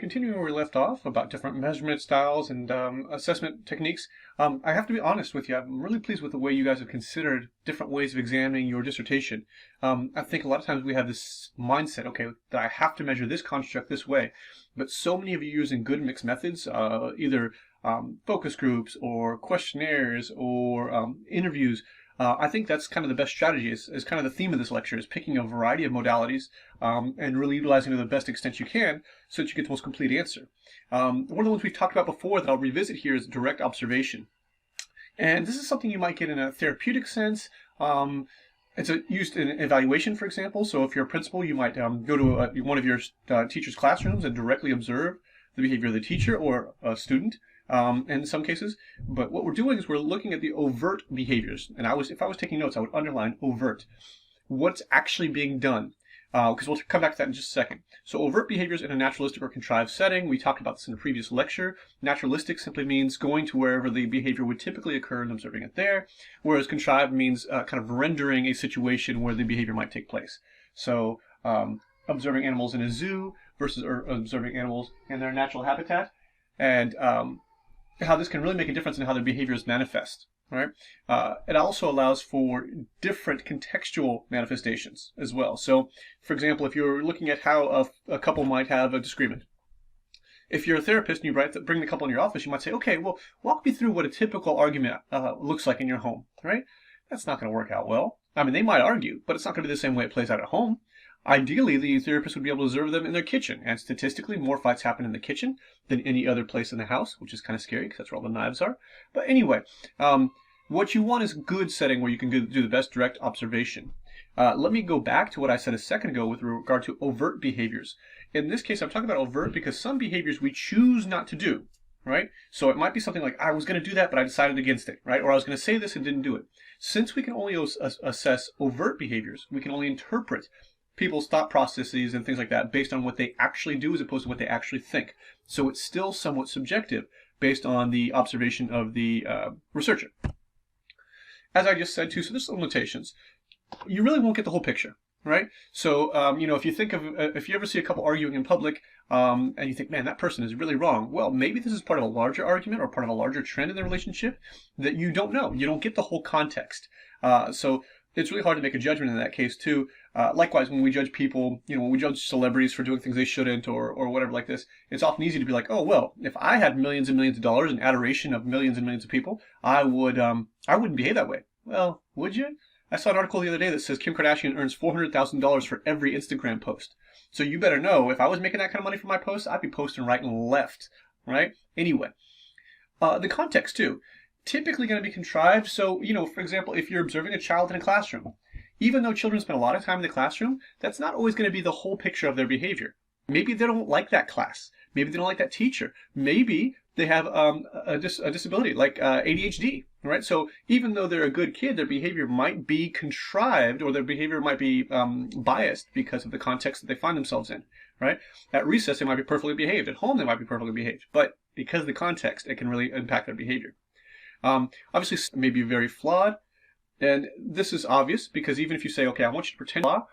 continuing where we left off about different measurement styles and assessment techniques, I have to be honest with you. I'm really pleased with the way you guys have considered different ways of examining your dissertation. I think a lot of times we have this mindset, okay, that I have to measure this construct this way, but so many of you using good mixed methods, either focus groups or questionnaires or interviews. I think that's kind of the best strategy, is kind of the theme of this lecture, is picking a variety of modalities and really utilizing it to the best extent you can so that you get the most complete answer. One of the ones we've talked about before that I'll revisit here is direct observation. And this is something you might get in a therapeutic sense. It's used in evaluation, for example. So if you're a principal, you might go to one of your teacher's classrooms and directly observe the behavior of the teacher or a student. In some cases, but what we're doing is we're looking at the overt behaviors. And if I was taking notes, I would underline overt. What's actually being done? Because we'll come back to that in just a second. So overt behaviors in a naturalistic or contrived setting, we talked about this in a previous lecture. Naturalistic simply means going to wherever the behavior would typically occur and observing it there, whereas contrived means kind of rendering a situation where the behavior might take place. So observing animals in a zoo versus observing animals in their natural habitat, and how this can really make a difference in how their behaviors manifest, right? It also allows for different contextual manifestations as well. So, for example, if you're looking at how a couple might have a disagreement, if you're a therapist and you bring the couple in your office, you might say, okay, well, walk me through what a typical argument looks like in your home, right? That's not going to work out well. I mean, they might argue, but it's not going to be the same way it plays out at home. Ideally, the therapist would be able to observe them in their kitchen, and statistically, more fights happen in the kitchen than any other place in the house, which is kind of scary because that's where all the knives are. But anyway, what you want is a good setting where you can do the best direct observation. Let me go back to what I said a second ago with regard to overt behaviors. In this case, I'm talking about overt because some behaviors we choose not to do, right? So it might be something like, I was going to do that, but I decided against it, right? Or I was going to say this and didn't do it. Since we can only assess overt behaviors, we can only interpret people's thought processes and things like that based on what they actually do as opposed to what they actually think. So it's still somewhat subjective based on the observation of the researcher. As I just said too, so there's some limitations. You really won't get the whole picture, right? So, if you think of, if you ever see a couple arguing in public and you think, man, that person is really wrong. Well, maybe this is part of a larger argument or part of a larger trend in the relationship that you don't know. You don't get the whole context. So it's really hard to make a judgment in that case too. Likewise, when we judge people, when we judge celebrities for doing things they shouldn't or whatever like this, it's often easy to be like, oh, well, if I had millions and millions of dollars and adoration of millions and millions of people, I wouldn't behave that way. Well, would you? I saw an article the other day that says Kim Kardashian earns $400,000 for every Instagram post. So you better know, if I was making that kind of money for my posts, I'd be posting right and left, right? Anyway, the context too. Typically going to be contrived. So, for example, if you're observing a child in a classroom, even though children spend a lot of time in the classroom, that's not always going to be the whole picture of their behavior. Maybe they don't like that class. Maybe they don't like that teacher. Maybe they have a disability like ADHD, right? So even though they're a good kid, their behavior might be contrived or their behavior might be biased because of the context that they find themselves in, right? At recess, they might be perfectly behaved. At home, they might be perfectly behaved. But because of the context, it can really impact their behavior. Obviously, it may be very flawed, and this is obvious because even if you say, okay, I want you to pretend flaw,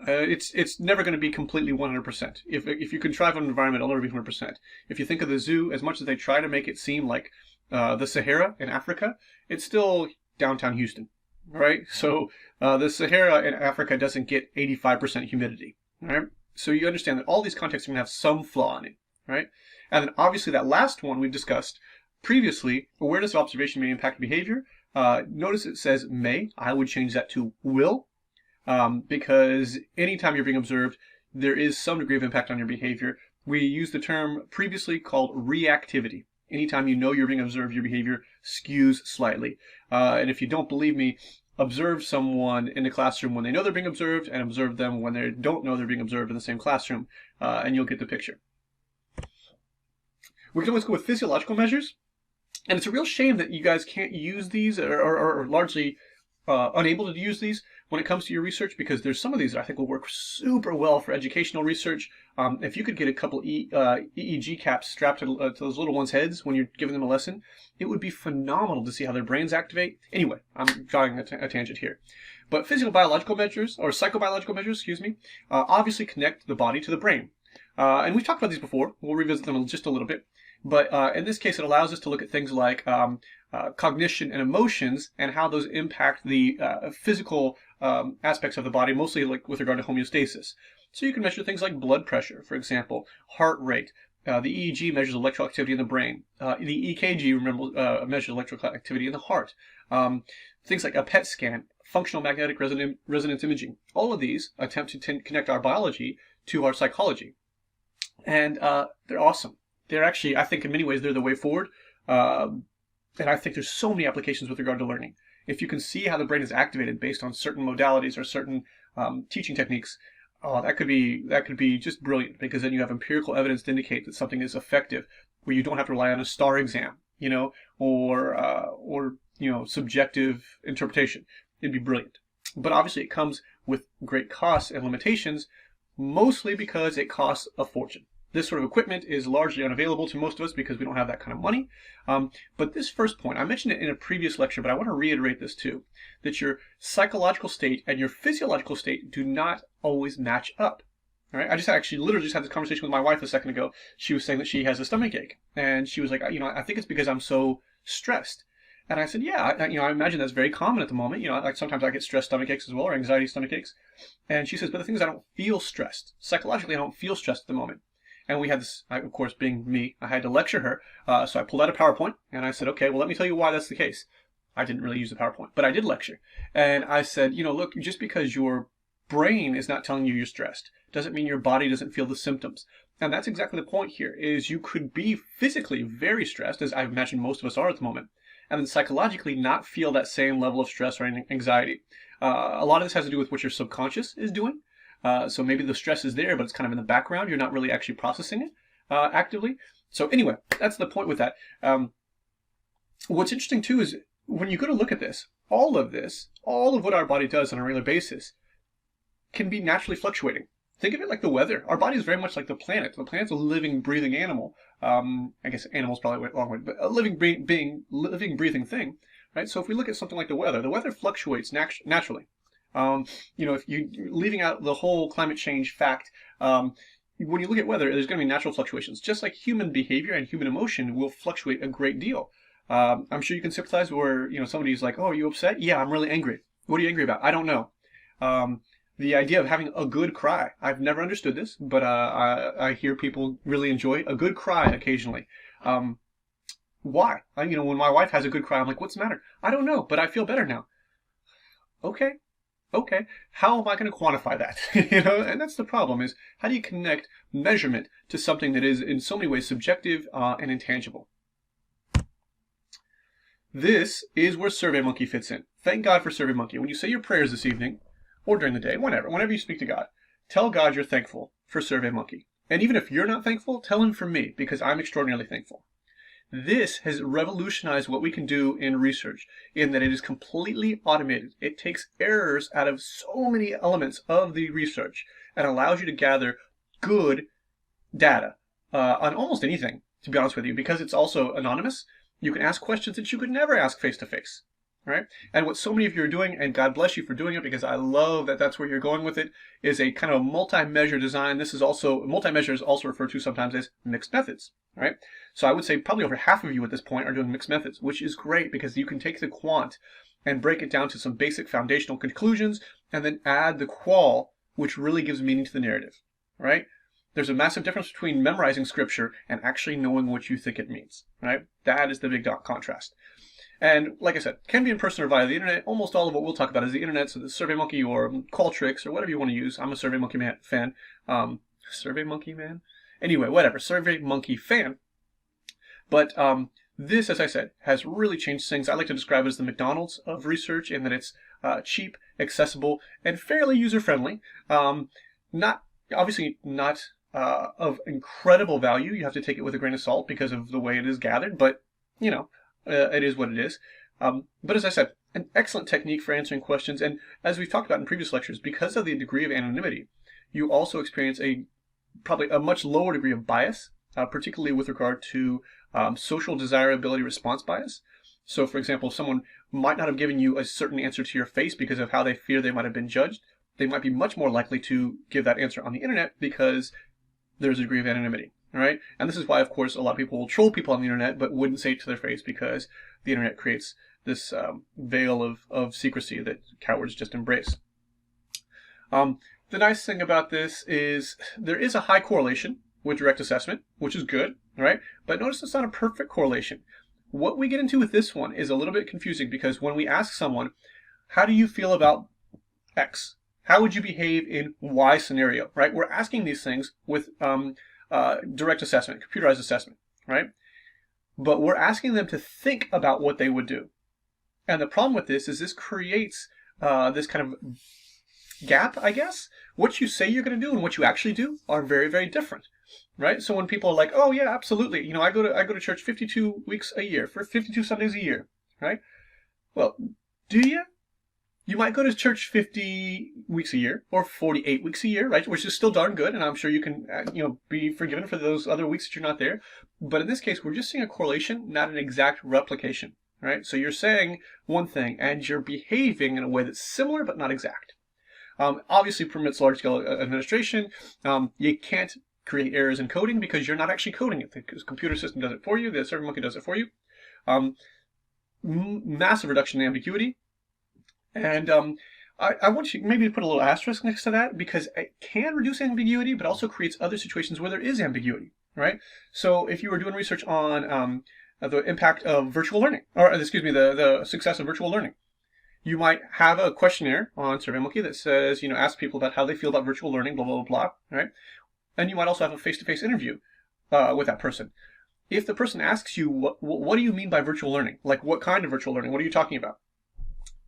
it's never going to be completely 100%. If you contrive an environment, it'll never be 100%. If you think of the zoo, as much as they try to make it seem like the Sahara in Africa, it's still downtown Houston, right? So the Sahara in Africa doesn't get 85% humidity, right? So you understand that all these contexts are going to have some flaw in it, right? And then obviously that last one we've discussed previously, awareness of observation may impact behavior. Notice it says may. I would change that to will, because anytime you're being observed, there is some degree of impact on your behavior. We used the term previously called reactivity. Anytime you know you're being observed, your behavior skews slightly. And if you don't believe me, observe someone in the classroom when they know they're being observed and observe them when they don't know they're being observed in the same classroom, and you'll get the picture. We can always go with physiological measures. And it's a real shame that you guys can't use these or are largely unable to use these when it comes to your research, because there's some of these that I think will work super well for educational research. If you could get a couple EEG caps strapped to those little ones' heads when you're giving them a lesson, it would be phenomenal to see how their brains activate. Anyway, I'm drawing a tangent here. But physical-biological measures, or psychobiological measures, obviously connect the body to the brain. And we've talked about these before. We'll revisit them in just a little bit. But in this case, it allows us to look at things like cognition and emotions and how those impact the physical aspects of the body, mostly like with regard to homeostasis. So you can measure things like blood pressure, for example, heart rate. The EEG measures electrical activity in the brain. The EKG, remember, measures electrical activity in the heart. Things like a PET scan, functional magnetic resonance imaging. All of these attempt to connect our biology to our psychology. And they're awesome. They're actually, I think in many ways, they're the way forward. And I think there's so many applications with regard to learning. If you can see how the brain is activated based on certain modalities or certain teaching techniques, that could be just brilliant, because then you have empirical evidence to indicate that something is effective, where you don't have to rely on a star exam, or subjective interpretation. It'd be brilliant. But obviously it comes with great costs and limitations, mostly because it costs a fortune. This sort of equipment is largely unavailable to most of us because we don't have that kind of money. But this first point, I mentioned it in a previous lecture, but I want to reiterate this too, that your psychological state and your physiological state do not always match up. All right? I literally just had this conversation with my wife a second ago. She was saying that she has a stomach ache, and she was like, I think it's because I'm so stressed. And I said, yeah, I imagine that's very common at the moment. Like sometimes I get stress stomach aches as well, or anxiety stomach aches. And she says, but the thing is, I don't feel stressed. Psychologically, I don't feel stressed at the moment. And we had this, of course, being me, I had to lecture her. So I pulled out a PowerPoint and I said, okay, well, let me tell you why that's the case. I didn't really use the PowerPoint, but I did lecture. And I said, look, just because your brain is not telling you you're stressed doesn't mean your body doesn't feel the symptoms. And that's exactly the point here, is you could be physically very stressed, as I imagine most of us are at the moment, and then psychologically not feel that same level of stress or anxiety. A lot of this has to do with what your subconscious is doing. So maybe the stress is there, but it's kind of in the background. You're not really actually processing it actively. So anyway, that's the point with that. What's interesting too is when you go to look at this, all of what our body does on a regular basis can be naturally fluctuating. Think of it like the weather. Our body is very much like the planet. The planet's a living, breathing animal. I guess animal's probably a long way, but a living, breathing thing, right? So if we look at something like the weather fluctuates naturally. If you leaving out the whole climate change fact, when you look at weather, there's going to be natural fluctuations. Just like human behavior and human emotion will fluctuate a great deal. I'm sure you can sympathize where somebody's like, "Oh, are you upset?" "Yeah, I'm really angry." "What are you angry about?" "I don't know." The idea of having a good cry, I've never understood this, but I hear people really enjoy a good cry occasionally. Why? When my wife has a good cry, I'm like, "What's the matter?" "I don't know, but I feel better now." Okay. How am I going to quantify that? And that's the problem, is how do you connect measurement to something that is in so many ways subjective and intangible? This is where SurveyMonkey fits in. Thank God for SurveyMonkey. When you say your prayers this evening, or during the day, whenever you speak to God, tell God you're thankful for SurveyMonkey. And even if you're not thankful, tell him from me, because I'm extraordinarily thankful. This has revolutionized what we can do in research, in that it is completely automated. It takes errors out of so many elements of the research and allows you to gather good data on almost anything, to be honest with you, because it's also anonymous. You can ask questions that you could never ask face-to-face. Right? And what so many of you are doing, and God bless you for doing it, because I love that that's where you're going with it, is a kind of multi-measure design. This is also, multi-measure is also referred to sometimes as mixed methods. Right? So I would say probably over half of you at this point are doing mixed methods, which is great because you can take the quant and break it down to some basic foundational conclusions and then add the qual, which really gives meaning to the narrative. Right? There's a massive difference between memorizing scripture and actually knowing what you think it means. Right? That is the big contrast. And like I said, can be in person or via the internet. Almost all of what we'll talk about is the internet, so the SurveyMonkey or Qualtrics or whatever you want to use. I'm a SurveyMonkey fan. SurveyMonkey man? Anyway, whatever. SurveyMonkey fan. But this, as I said, has really changed things. I like to describe it as the McDonald's of research, in that it's cheap, accessible, and fairly user-friendly. Obviously not of incredible value. You have to take it with a grain of salt because of the way it is gathered, but, it is what it is. But as I said, an excellent technique for answering questions. And as we've talked about in previous lectures, because of the degree of anonymity, you also experience probably a much lower degree of bias, particularly with regard to social desirability response bias. So, for example, if someone might not have given you a certain answer to your face because of how they fear they might have been judged, they might be much more likely to give that answer on the internet because there's a degree of anonymity, right? And this is why, of course, a lot of people will troll people on the internet, but wouldn't say it to their face, because the internet creates this veil of secrecy that cowards just embrace. The nice thing about this is there is a high correlation with direct assessment, which is good, right? But notice it's not a perfect correlation. What we get into with this one is a little bit confusing, because when we ask someone, how do you feel about X? How would you behave in Y scenario, right? We're asking these things with direct assessment, computerized assessment, right? But we're asking them to think about what they would do. And the problem with this is this creates this kind of gap, I guess. What you say you're going to do and what you actually do are very, very different, right? So when people are like, "Oh yeah, absolutely, I go to church 52 weeks a year, for 52 Sundays a year," right? Well, do you? You might go to church 50 weeks a year or 48 weeks a year, right? Which is still darn good, and I'm sure you can, be forgiven for those other weeks that you're not there. But in this case, we're just seeing a correlation, not an exact replication, right? So you're saying one thing and you're behaving in a way that's similar but not exact. Obviously permits large-scale administration. You can't create errors in coding because you're not actually coding it. The computer system does it for you. The SurveyMonkey does it for you. Massive reduction in ambiguity. And I want you maybe to put a little asterisk next to that, because it can reduce ambiguity, but also creates other situations where there is ambiguity, right? So if you were doing research on the impact of virtual learning, or excuse me, the success of virtual learning, you might have a questionnaire on SurveyMonkey that says, ask people about how they feel about virtual learning, blah, blah, blah, blah, right? And you might also have a face-to-face interview with that person. If the person asks you, what do you mean by virtual learning? Like, what kind of virtual learning? What are you talking about?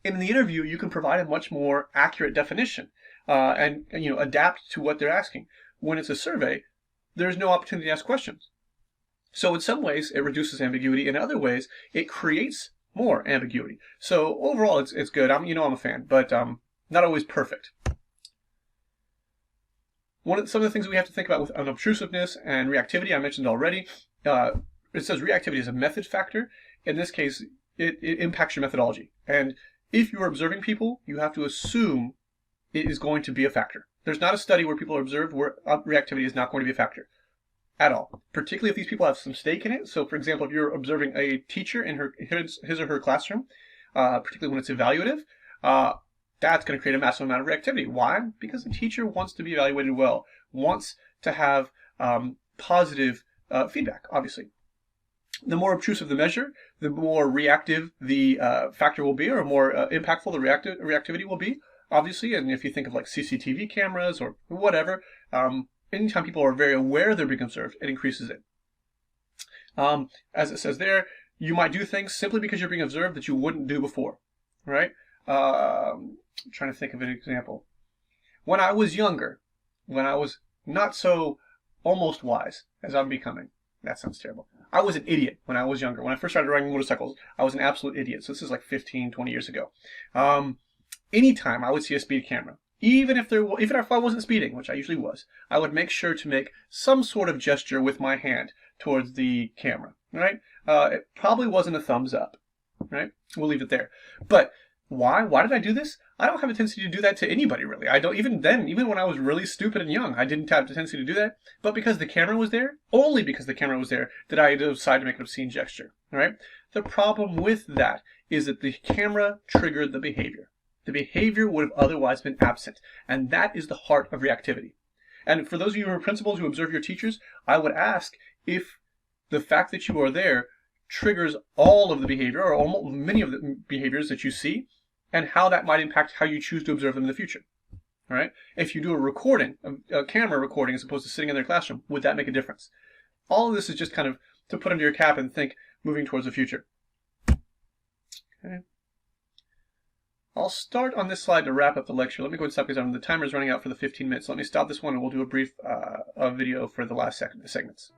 In the interview, you can provide a much more accurate definition and adapt to what they're asking. When it's a survey, there's no opportunity to ask questions. So in some ways, it reduces ambiguity. In other ways, it creates more ambiguity. So overall, it's good. I'm a fan, but not always perfect. Some of the things we have to think about with unobtrusiveness and reactivity, I mentioned already. It says reactivity is a method factor. In this case, it impacts your methodology. And if you're observing people, you have to assume it is going to be a factor. There's not a study where people are observed where reactivity is not going to be a factor at all, particularly if these people have some stake in it. So, for example, if you're observing a teacher in his or her classroom, particularly when it's evaluative, that's going to create a massive amount of reactivity. Why? Because the teacher wants to be evaluated well, wants to have positive feedback, obviously. The more obtrusive the measure, the more reactive the factor will be, or more impactful the reactivity will be, obviously. And if you think of like CCTV cameras or whatever, anytime people are very aware they're being observed, it increases it. As it says there, you might do things simply because you're being observed that you wouldn't do before, right? I'm trying to think of an example. When I was younger, when I was not so almost wise as I'm becoming, that sounds terrible. I was an idiot when I was younger. When I first started riding motorcycles, I was an absolute idiot. So this is like 15, 20 years ago. Anytime I would see a speed camera, even if I wasn't speeding, which I usually was, I would make sure to make some sort of gesture with my hand towards the camera, right? It probably wasn't a thumbs up, right? We'll leave it there. But why? Why did I do this? I don't have a tendency to do that to anybody, really. I don't, even when I was really stupid and young, I didn't have the tendency to do that. But because the camera was there, only because the camera was there, did I decide to make an obscene gesture, right? The problem with that is that the camera triggered the behavior. The behavior would have otherwise been absent. And that is the heart of reactivity. And for those of you who are principals who observe your teachers, I would ask if the fact that you are there triggers all of the behavior, or almost many of the behaviors that you see, and how that might impact how you choose to observe them in the future. All right? If you do a recording, a camera recording, as opposed to sitting in their classroom, would that make a difference? All of this is just kind of to put under your cap and think moving towards the future. Okay. I'll start on this slide to wrap up the lecture. Let me go and stop because the timer is running out for the 15 minutes. Let me stop this one and we'll do a brief video for the last segments.